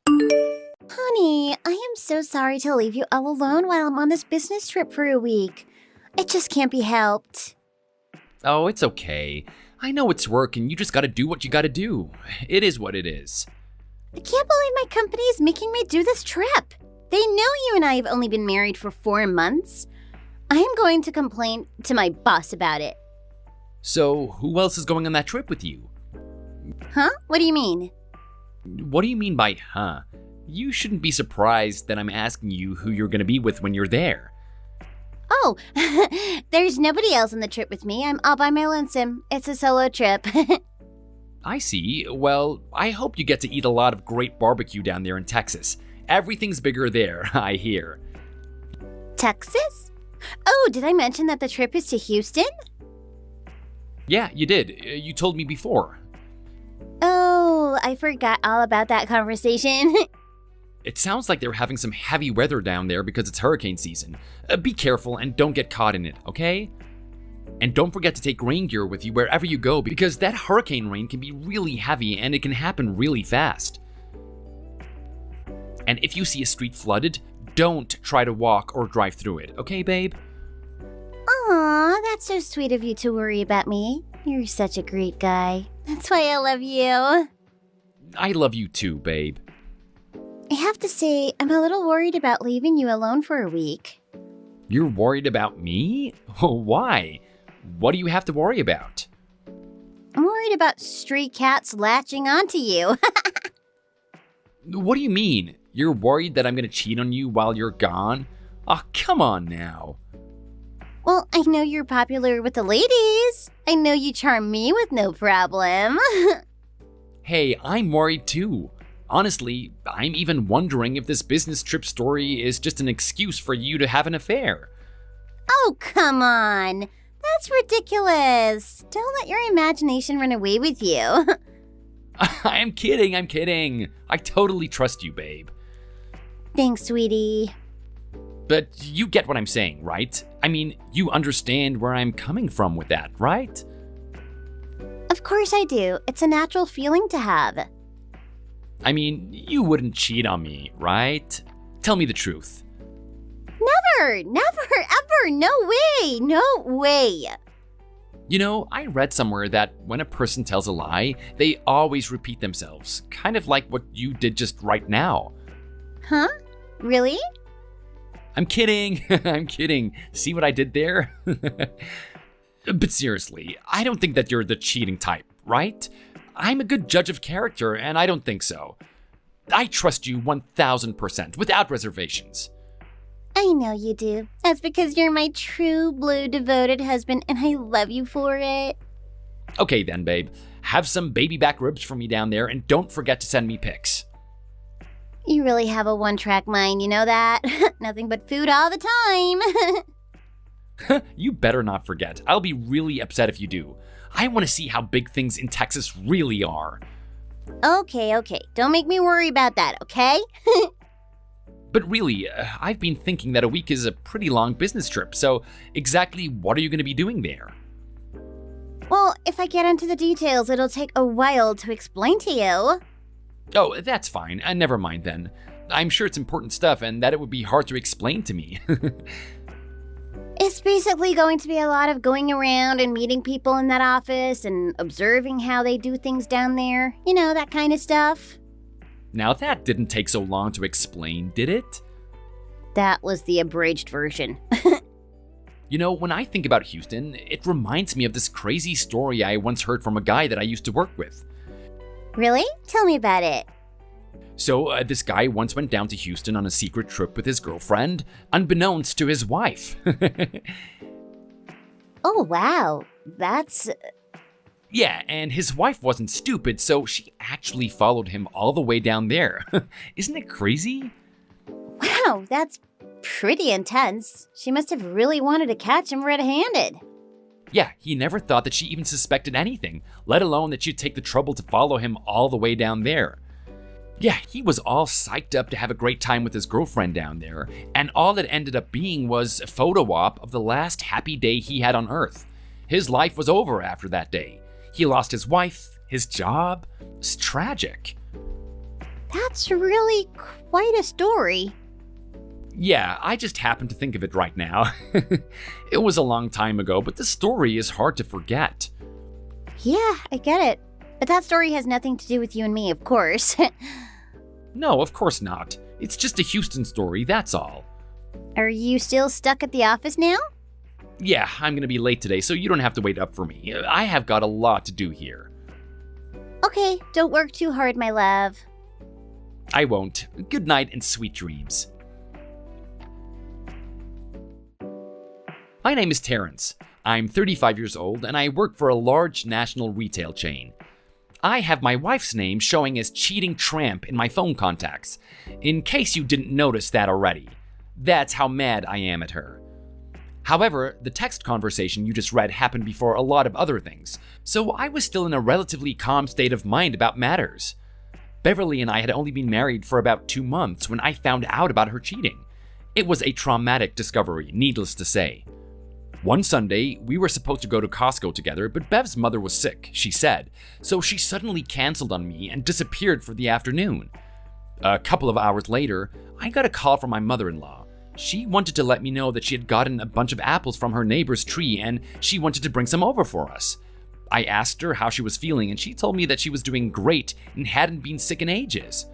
Honey, I am so sorry to leave you all alone while I'm on this business trip for a week. It just can't be helped. Oh, it's okay. I know it's work and you just gotta do what you gotta do. It is what it is. I can't believe my company is making me do this trip. They know you and I have only been married for 4 months. I am going to complain to my boss about it. So, who else is going on that trip with you? Huh? What do you mean? What do you mean by huh? You shouldn't be surprised that I'm asking you who you're gonna be with when you're there. Oh, there's nobody else on the trip with me. I'm all by my lonesome. It's a solo trip. I see. Well, I hope you get to eat a lot of great barbecue down there in Texas. Everything's bigger there, I hear. Texas? Oh, did I mention that the trip is to Houston? Yeah, you did. You told me before. Oh, I forgot all about that conversation. It sounds like they're having some heavy weather down there because it's hurricane season. Be careful and don't get caught in it, okay? And don't forget to take rain gear with you wherever you go because that hurricane rain can be really heavy and it can happen really fast. And if you see a street flooded, don't try to walk or drive through it, okay, babe? Aw, that's so sweet of you to worry about me. You're such a great guy. That's why I love you. I love you too, babe. I have to say, I'm a little worried about leaving you alone for a week. You're worried about me? Why? What do you have to worry about? I'm worried about stray cats latching onto you. What do you mean? You're worried that I'm gonna cheat on you while you're gone? Oh, come on now. Well, I know you're popular with the ladies. I know you charm me with no problem. Hey, I'm worried too. Honestly, I'm even wondering if this business trip story is just an excuse for you to have an affair. Oh, come on. That's ridiculous. Don't let your imagination run away with you. I'm kidding. I totally trust you, babe. Thanks, sweetie. But you get what I'm saying, right? I mean, you understand where I'm coming from with that, right? Of course I do. It's a natural feeling to have. I mean, you wouldn't cheat on me, right? Tell me the truth. Never, ever. No way. No way. You know, I read somewhere that when a person tells a lie, they always repeat themselves, kind of like what you did just right now. Huh? Really? I'm kidding. I'm kidding. See what I did there? But seriously, I don't think that you're the cheating type, right? I'm a good judge of character, and I don't think so. I trust you 1000%, without reservations. I know you do. That's because you're my true blue devoted husband and I love you for it. Okay then, babe. Have some baby back ribs for me down there, and don't forget to send me pics. You really have a one-track mind, you know that? Nothing but food all the time. You better not forget. I'll be really upset if you do. I want to see how big things in Texas really are. Okay. Don't make me worry about that, okay? But really, I've been thinking that a week is a pretty long business trip, so exactly what are you going to be doing there? Well, if I get into the details, it'll take a while to explain to you. Oh, that's fine. Never mind then. I'm sure it's important stuff and that it would be hard to explain to me. It's basically going to be a lot of going around and meeting people in that office and observing how they do things down there. You know, that kind of stuff. Now that didn't take so long to explain, did it? That was the abridged version. You know, when I think about Houston, it reminds me of this crazy story I once heard from a guy that I used to work with. Really? Tell me about it. So, this guy once went down to Houston on a secret trip with his girlfriend, unbeknownst to his wife. Oh, wow. That's... Yeah, and his wife wasn't stupid, so she actually followed him all the way down there. Isn't it crazy? Wow, that's pretty intense. She must have really wanted to catch him red-handed. Yeah, he never thought that she even suspected anything, let alone that she'd take the trouble to follow him all the way down there. Yeah, he was all psyched up to have a great time with his girlfriend down there, and all it ended up being was a photo op of the last happy day he had on Earth. His life was over after that day. He lost his wife, his job. It's tragic. That's really quite a story. Yeah, I just happened to think of it right now. It was a long time ago, but the story is hard to forget. Yeah, I get it. But that story has nothing to do with you and me, of course. No, of course not. It's just a Houston story, that's all. Are you still stuck at the office now? Yeah, I'm gonna be late today, so you don't have to wait up for me. I have got a lot to do here. Okay, don't work too hard, my love. I won't. Good night and sweet dreams. My name is Terrence. I'm 35 years old and I work for a large national retail chain. I have my wife's name showing as Cheating Tramp in my phone contacts, in case you didn't notice that already. That's how mad I am at her. However, the text conversation you just read happened before a lot of other things, so I was still in a relatively calm state of mind about matters. Beverly and I had only been married for about 2 months when I found out about her cheating. It was a traumatic discovery, needless to say. One Sunday, we were supposed to go to Costco together, but Bev's mother was sick, she said, so she suddenly canceled on me and disappeared for the afternoon. A couple of hours later, I got a call from my mother-in-law. She wanted to let me know that she had gotten a bunch of apples from her neighbor's tree and she wanted to bring some over for us. I asked her how she was feeling and she told me that she was doing great and hadn't been sick in ages.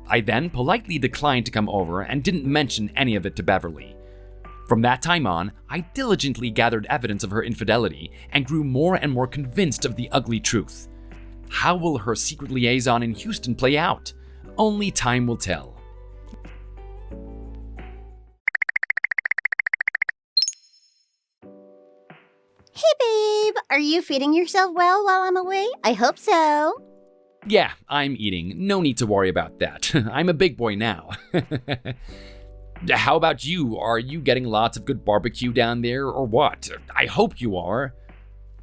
I then politely declined to come over and didn't mention any of it to Beverly. From that time on, I diligently gathered evidence of her infidelity and grew more and more convinced of the ugly truth. How will her secret liaison in Houston play out? Only time will tell. Hey, babe, are you feeding yourself well while I'm away? I hope so. Yeah, I'm eating. No need to worry about that. I'm a big boy now. How about you? Are you getting lots of good barbecue down there or what? I hope you are.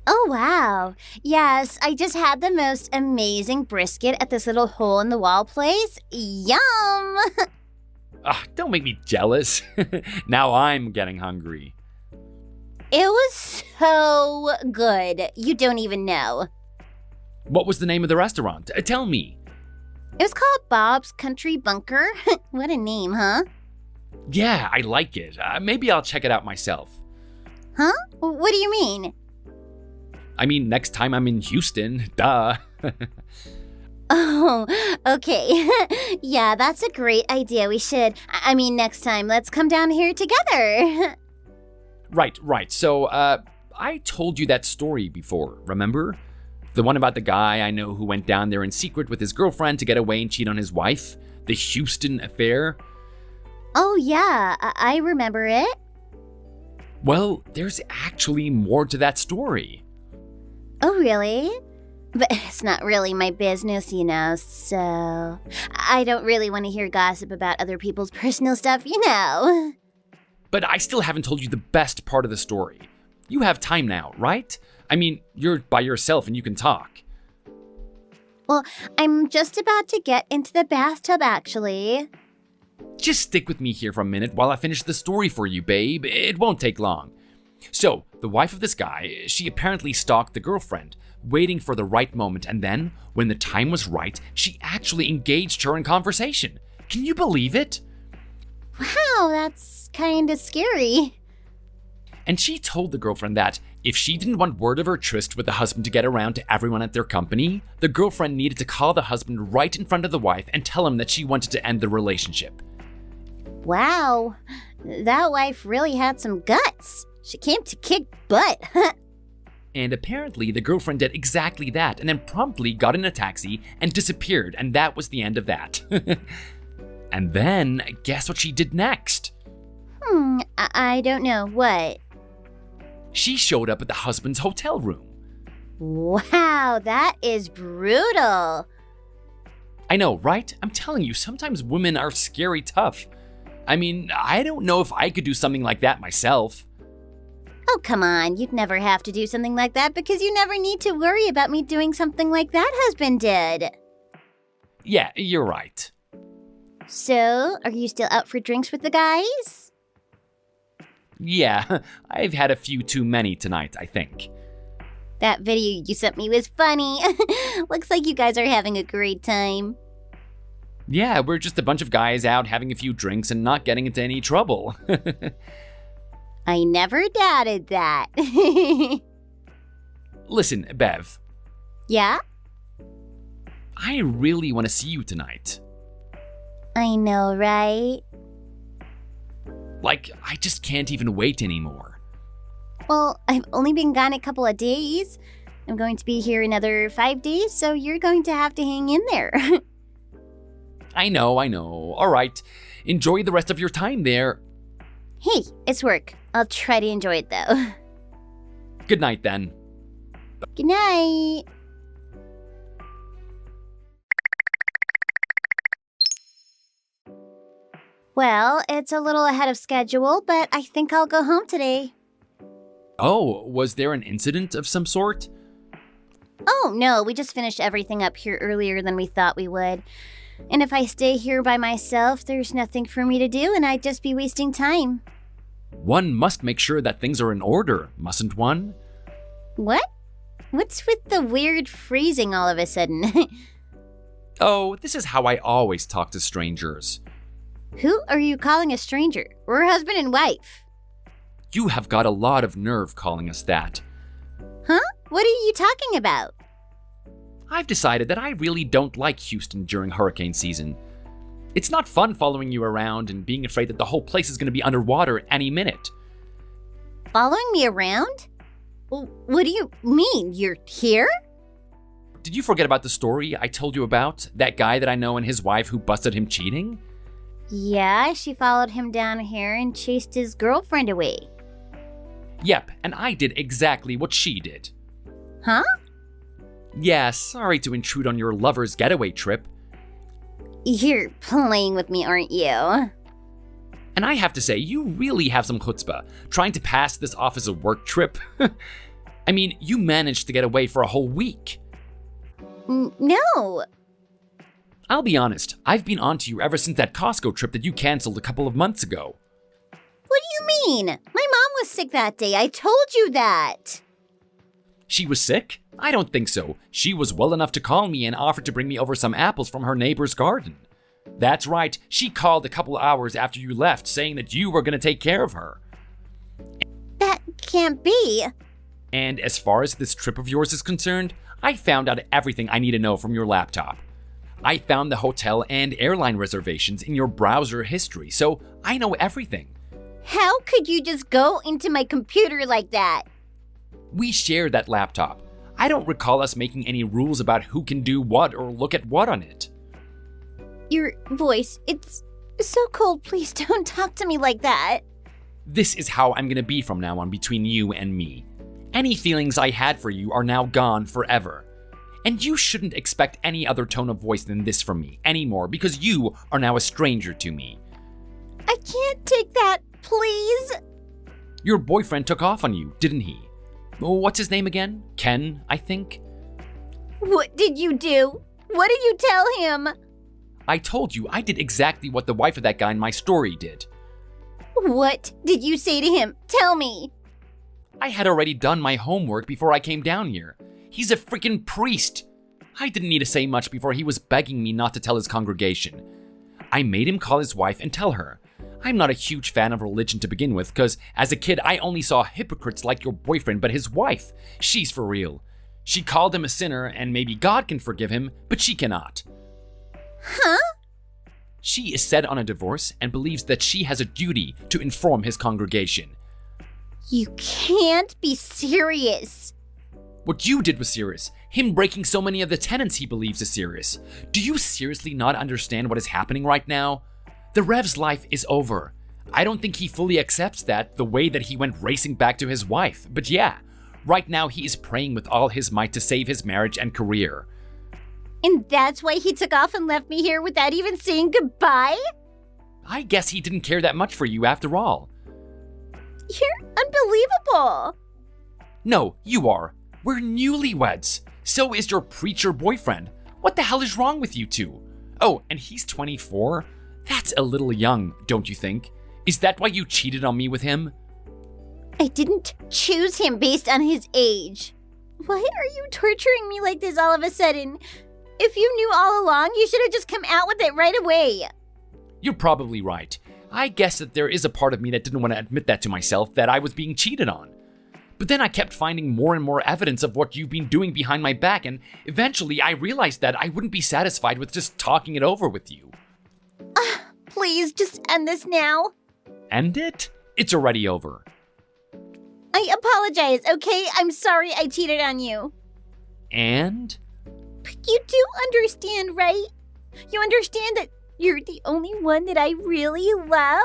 Oh, wow. Yes, I just had the most amazing brisket at this little hole-in-the-wall place. Yum! Don't make me jealous. Now I'm getting hungry. It was so good. You don't even know. What was the name of the restaurant? Tell me. It was called Bob's Country Bunker. What a name, huh? Yeah, I like it. Maybe I'll check it out myself. Huh? What do you mean? I mean, next time I'm in Houston, duh. Oh, okay. Yeah, that's a great idea. We should. I mean, next time, let's come down here together. Right. So, I told you that story before, remember? The one about the guy I know who went down there in secret with his girlfriend to get away and cheat on his wife? The Houston affair? Oh, yeah, I remember it. Well, there's actually more to that story. Oh, really? But it's not really my business, you know, so I don't really want to hear gossip about other people's personal stuff, you know. But I still haven't told you the best part of the story. You have time now, right? I mean, you're by yourself and you can talk. Well, I'm just about to get into the bathtub, actually. Just stick with me here for a minute while I finish the story for you, babe. It won't take long. So, the wife of this guy, she apparently stalked the girlfriend, waiting for the right moment, and then, when the time was right, she actually engaged her in conversation. Can you believe it? Wow, that's kinda scary. And she told the girlfriend that if she didn't want word of her tryst with the husband to get around to everyone at their company, the girlfriend needed to call the husband right in front of the wife and tell him that she wanted to end the relationship. Wow, that wife really had some guts. She came to kick butt. And apparently the girlfriend did exactly that and then promptly got in a taxi and disappeared, and that was the end of that. And then, guess what she did next? I don't know. What? She showed up at the husband's hotel room. Wow, that is brutal. I know, right? I'm telling you, sometimes women are scary tough. I mean, I don't know if I could do something like that myself. Oh, come on. You'd never have to do something like that because you never need to worry about me doing something like that husband did. Yeah, you're right. So, are you still out for drinks with the guys? Yeah, I've had a few too many tonight, I think. That video you sent me was funny. Looks like you guys are having a great time. Yeah, we're just a bunch of guys out having a few drinks and not getting into any trouble. I never doubted that. Listen, Bev, Yeah? I really want to see you tonight. I know, right? Like, I just can't even wait anymore. Well, I've only been gone a couple of days. I'm going to be here another 5 days, so you're going to have to hang in there. I know. All right. Enjoy the rest of your time there. Hey, it's work. I'll try to enjoy it, though. Good night, then. Good night. Well, it's a little ahead of schedule, but I think I'll go home today. Oh, was there an incident of some sort? Oh, no, we just finished everything up here earlier than we thought we would. And if I stay here by myself, there's nothing for me to do and I'd just be wasting time. One must make sure that things are in order, mustn't one? What? What's with the weird phrasing all of a sudden? Oh, this is how I always talk to strangers. Who are you calling a stranger? We're husband and wife. You have got a lot of nerve calling us that. Huh? What are you talking about? I've decided that I really don't like Houston during hurricane season. It's not fun following you around and being afraid that the whole place is going to be underwater any minute. Following me around? What do you mean? You're here? Did you forget about the story I told you about? That guy that I know and his wife who busted him cheating? Yeah, she followed him down here and chased his girlfriend away. Yep, and I did exactly what she did. Huh? Yeah, sorry to intrude on your lover's getaway trip. You're playing with me, aren't you? And I have to say, you really have some chutzpah, trying to pass this off as a work trip. I mean, you managed to get away for a whole week. No. I'll be honest, I've been on to you ever since that Costco trip that you canceled a couple of months ago. What do you mean? My mom was sick that day. I told you that. She was sick? I don't think so. She was well enough to call me and offered to bring me over some apples from her neighbor's garden. That's right, she called a couple hours after you left saying that you were going to take care of her. That can't be. And as far as this trip of yours is concerned, I found out everything I need to know from your laptop. I found the hotel and airline reservations in your browser history, so I know everything. How could you just go into my computer like that? We shared that laptop. I don't recall us making any rules about who can do what or look at what on it. Your voice, it's so cold. Please don't talk to me like that. This is how I'm gonna be from now on between you and me. Any feelings I had for you are now gone forever. And you shouldn't expect any other tone of voice than this from me anymore because you are now a stranger to me. I can't take that, please. Your boyfriend took off on you, didn't he? What's his name again? Ken, I think? What did you do? What did you tell him? I told you I did exactly what the wife of that guy in my story did. What did you say to him? Tell me. I had already done my homework before I came down here. He's a freaking priest. I didn't need to say much before he was begging me not to tell his congregation. I made him call his wife and tell her. I'm not a huge fan of religion to begin with, because as a kid I only saw hypocrites like your boyfriend, but his wife, she's for real. She called him a sinner, and maybe God can forgive him, but she cannot. Huh? She is set on a divorce and believes that she has a duty to inform his congregation. You can't be serious. What you did was serious. Him breaking so many of the tenets he believes is serious. Do you seriously not understand what is happening right now? The Rev's life is over. I don't think he fully accepts that the way that he went racing back to his wife. But yeah, right now he is praying with all his might to save his marriage and career. And that's why he took off and left me here without even saying goodbye? I guess he didn't care that much for you after all. You're unbelievable. No, you are. We're newlyweds. So is your preacher boyfriend. What the hell is wrong with you two? Oh, and he's 24? That's a little young, don't you think? Is that why you cheated on me with him? I didn't choose him based on his age. Why are you torturing me like this all of a sudden? If you knew all along, you should have just come out with it right away. You're probably right. I guess that there is a part of me that didn't want to admit that to myself, that I was being cheated on. But then I kept finding more and more evidence of what you've been doing behind my back, and eventually I realized that I wouldn't be satisfied with just talking it over with you. Please, just end this now. End it? It's already over. I apologize, okay? I'm sorry I cheated on you. And? But you do understand, right? You understand that you're the only one that I really love?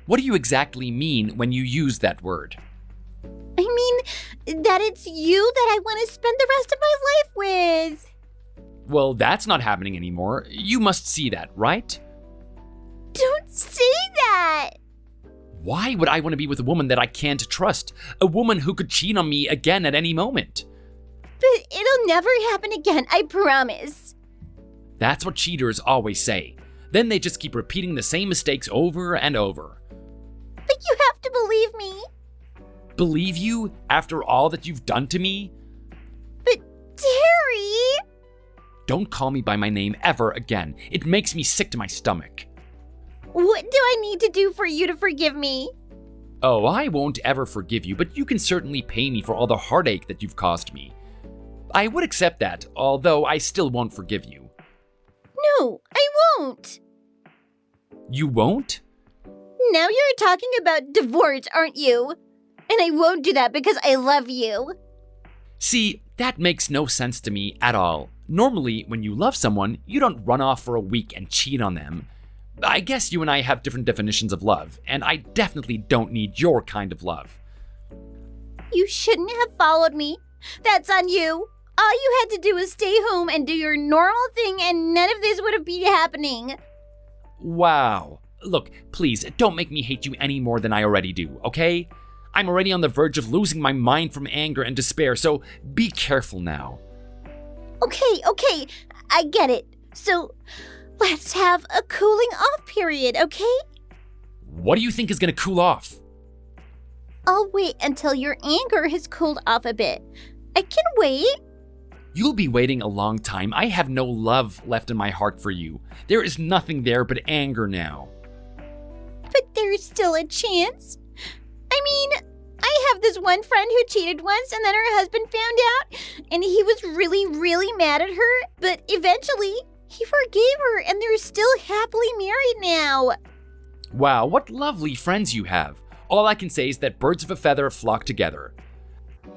What do you exactly mean when you use that word? I mean, that it's you that I want to spend the rest of my life with. Well, that's not happening anymore. You must see that, right? Don't say that! Why would I want to be with a woman that I can't trust? A woman who could cheat on me again at any moment? But it'll never happen again, I promise. That's what cheaters always say. Then they just keep repeating the same mistakes over and over. But you have to believe me. Believe you after all that you've done to me? But Terry! Don't call me by my name ever again. It makes me sick to my stomach. What do I need to do for you to forgive me? Oh, I won't ever forgive you, but you can certainly pay me for all the heartache that you've caused me. I would accept that, although I still won't forgive you. No, I won't. You won't? Now you're talking about divorce, aren't you? And I won't do that because I love you. See, that makes no sense to me at all. Normally, when you love someone, you don't run off for a week and cheat on them. I guess you and I have different definitions of love, and I definitely don't need your kind of love. You shouldn't have followed me. That's on you. All you had to do was stay home and do your normal thing, and none of this would have been happening. Wow. Look, please, don't make me hate you any more than I already do, okay? I'm already on the verge of losing my mind from anger and despair, so be careful now. Okay, I get it. So, let's have a cooling off period, okay? What do you think is gonna cool off? I'll wait until your anger has cooled off a bit. I can wait. You'll be waiting a long time. I have no love left in my heart for you. There is nothing there but anger now. But there's still a chance. I mean, I have this one friend who cheated once and then her husband found out and he was really, really mad at her. But eventually, he forgave her and they're still happily married now. Wow, what lovely friends you have. All I can say is that birds of a feather flock together.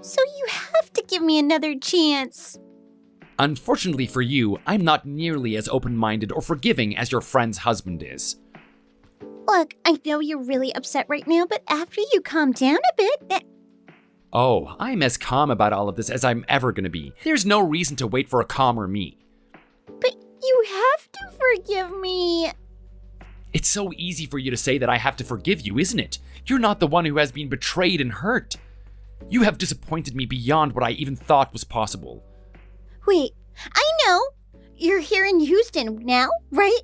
So you have to give me another chance. Unfortunately for you, I'm not nearly as open-minded or forgiving as your friend's husband is. Look, I know you're really upset right now, but after you calm down a bit... Oh, I'm as calm about all of this as I'm ever gonna be. There's no reason to wait for a calmer me. But you have to forgive me. It's so easy for you to say that I have to forgive you, isn't it? You're not the one who has been betrayed and hurt. You have disappointed me beyond what I even thought was possible. Wait, I know. You're here in Houston now, right?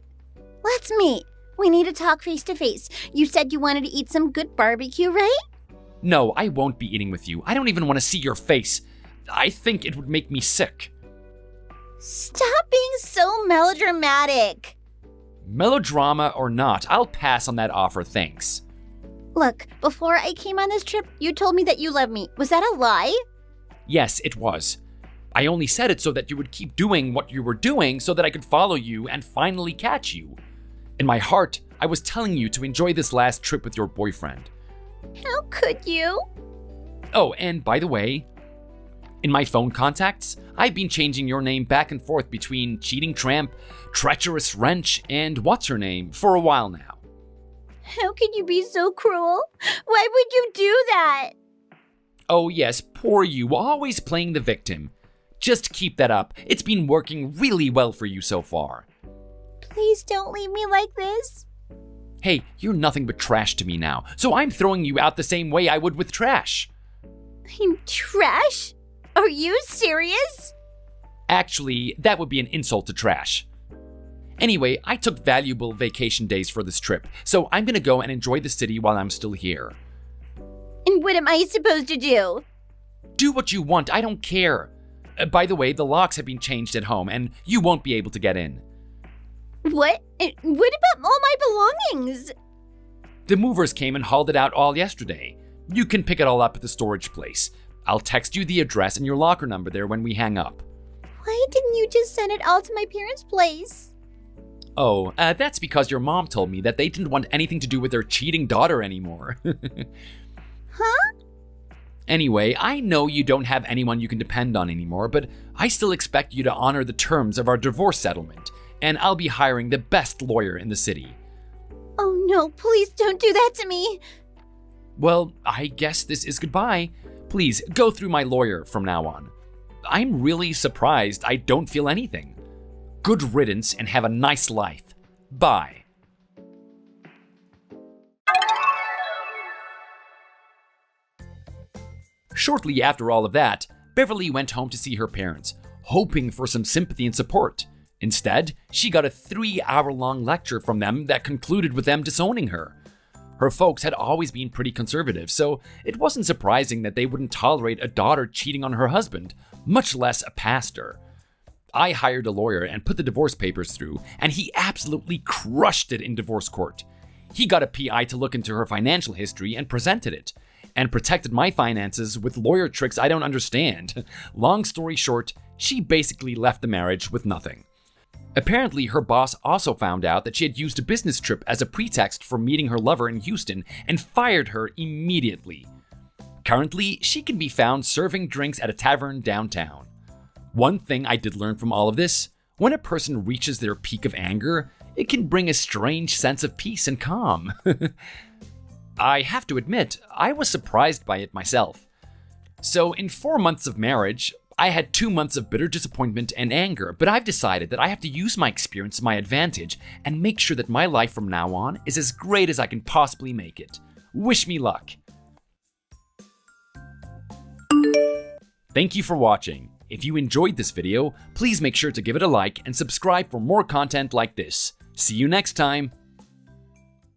Let's meet. We need to talk face to face. You said you wanted to eat some good barbecue, right? No, I won't be eating with you. I don't even want to see your face. I think it would make me sick. Stop being so melodramatic. Melodrama or not, I'll pass on that offer, thanks. Look, before I came on this trip, you told me that you love me. Was that a lie? Yes, it was. I only said it so that you would keep doing what you were doing so that I could follow you and finally catch you. In my heart, I was telling you to enjoy this last trip with your boyfriend. How could you? Oh, and by the way, in my phone contacts, I've been changing your name back and forth between Cheating Tramp, Treacherous Wrench, and what's-her-name for a while now. How could you be so cruel? Why would you do that? Oh yes, poor you, always playing the victim. Just keep that up. It's been working really well for you so far. Please don't leave me like this. Hey, you're nothing but trash to me now, so I'm throwing you out the same way I would with trash. I'm trash? Are you serious? Actually, that would be an insult to trash. Anyway, I took valuable vacation days for this trip, so I'm gonna go and enjoy the city while I'm still here. And what am I supposed to do? Do what you want, I don't care. By the way, the locks have been changed at home, and you won't be able to get in. What? What about all my belongings? The movers came and hauled it out all yesterday. You can pick it all up at the storage place. I'll text you the address and your locker number there when we hang up. Why didn't you just send it all to my parents' place? Oh, that's because your mom told me that they didn't want anything to do with their cheating daughter anymore. Huh? Anyway, I know you don't have anyone you can depend on anymore, but I still expect you to honor the terms of our divorce settlement, and I'll be hiring the best lawyer in the city. Oh no, please don't do that to me. Well, I guess this is goodbye. Please, go through my lawyer from now on. I'm really surprised I don't feel anything. Good riddance and have a nice life. Bye. Shortly after all of that, Beverly went home to see her parents, hoping for some sympathy and support. Instead, she got a 3-hour-long lecture from them that concluded with them disowning her. Her folks had always been pretty conservative, so it wasn't surprising that they wouldn't tolerate a daughter cheating on her husband, much less a pastor. I hired a lawyer and put the divorce papers through, and he absolutely crushed it in divorce court. He got a PI to look into her financial history and presented it, and protected my finances with lawyer tricks I don't understand. Long story short, she basically left the marriage with nothing. Apparently, her boss also found out that she had used a business trip as a pretext for meeting her lover in Houston and fired her immediately. Currently, she can be found serving drinks at a tavern downtown. One thing I did learn from all of this, when a person reaches their peak of anger, it can bring a strange sense of peace and calm. I have to admit, I was surprised by it myself. So in 4 months of marriage, I had 2 months of bitter disappointment and anger, but I've decided that I have to use my experience to my advantage and make sure that my life from now on is as great as I can possibly make it. Wish me luck. Thank you for watching. If you enjoyed this video, please make sure to give it a like and subscribe for more content like this. See you next time.